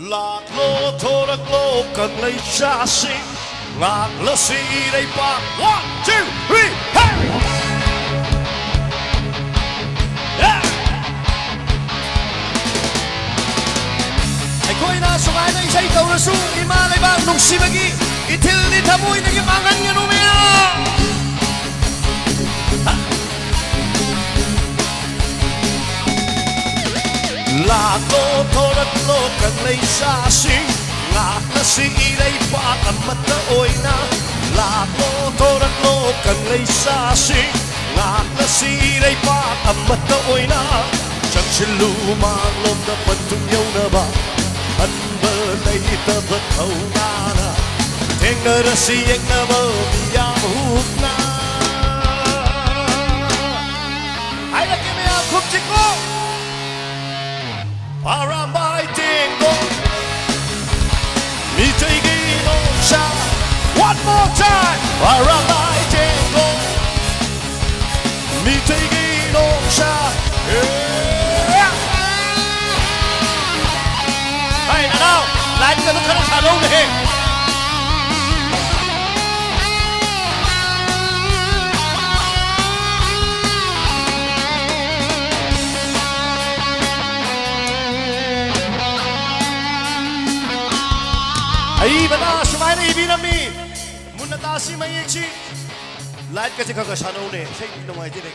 lạc lô thô đất lô cần lấy xa xinh ngạc lơ xì đây ba 1, 2, 3, hey! Yeah! Ay ko'y nasungay na isa'y kauraso imalay bang nung simagi itil ni tamoy na gimangan nga numero lạc lô thô đất lô cần lấy xa xinh ngạc lơ xì đây ba cần mất tơ ôi na lạc lô thô đất lô cần lấy xa xinh ngạc lơ xì đây ba cần mất tơ ôi na chẳng xin lưu mang lôm đã phần tung nhau na ba ân bơ đây ta vật thâu na na thiên nơi đã xì anh na bơ vì ya hút na hãy là cái mẹ khúc chỉ cô Arambai Tingo Mitegi no Sha. One more time Arambai Tingo Mitegi no Sha. Hey nào lại cái nó khá thả đâu này Ay bana shumay na ibinami muna tasi mayiksi light kasi kakasano ne say no mai dire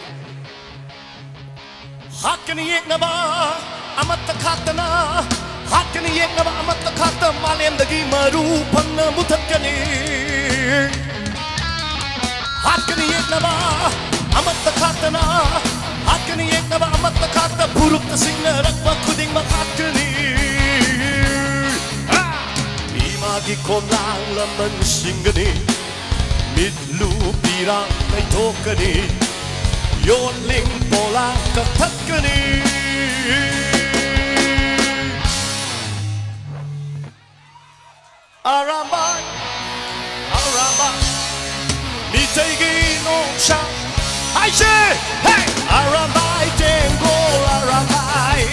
hakni yek na ba amat takhatna hakni yek na ba amat takhatna malem dagi maru phang muthak kani hakni yek na ba amat takhatna hakni yek na ba amat takhatna buruk tasingna rakwa khuding makhatni Magi konang laman singani Midlu pirang kay tokani Yonling pola katakani Arambai Arambai Mitegi no sha I say hey Arambai tengo Arambai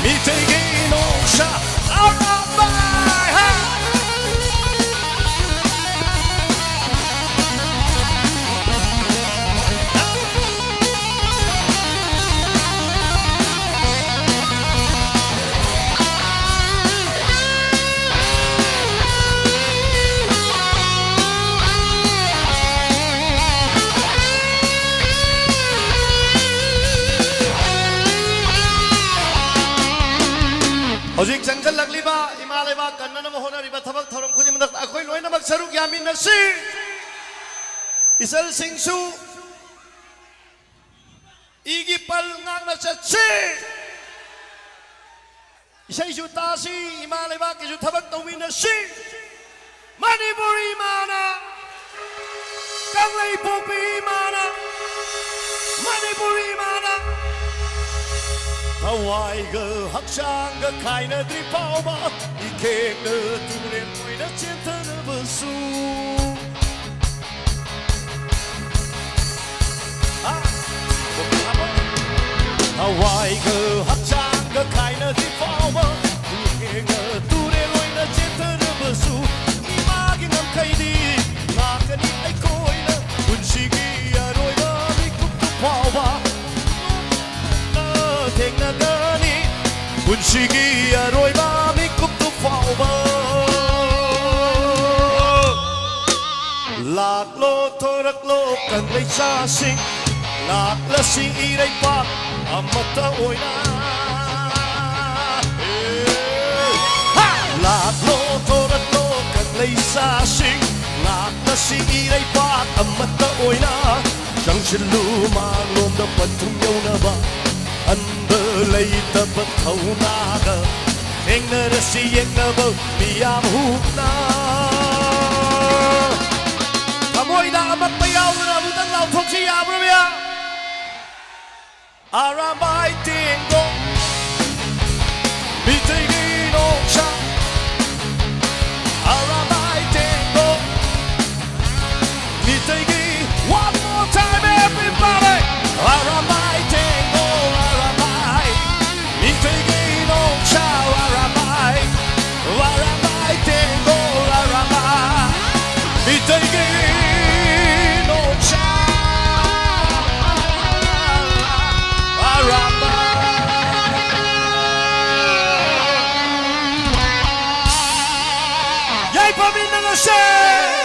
Mitegi no sha Arambai hey Hojik janggal lagli ba imalay ba kanna na mohona riba thabak tharong khuni mandak akoy loy na magsaruk yamin na si isal singsu igi pal ngang na sa si isay juta si imalay ba kisu thabak tawin na si Manipuri mana kanglay pupi mana Manipuri mana Hawaii ga hakshang ga kaina dri pauma ike ga turen moina chintana basu Hawaii ga hakshang ga kaina dri pauma ike ga turen moina chintana basu imagi ngam kaidi ngakani ai koina bunshigi aroi ba bikup tu pauma Theng gani bunshigi aroi ba mi kup tu phao ba lạc lô thôi rắc lô cần lấy xa xinh lạc là si đây pa amata oi na lạc lô thôi rắc lô cần lấy xa xinh lạc là si đây pa amata oi na chẳng xin lu mà luôn đã bận thung nhau na ba anh bơ lấy ta bất thấu na gờ anh nỡ đã si anh nỡ bơ mi am hút na Kamoy na amat bayaw na butang lao thok siya bro ya Arambai tingo Mitegi no sha Arambai tingo Mitegi one more time everybody Arambai tingo Mitegi no sha Arambai 谢。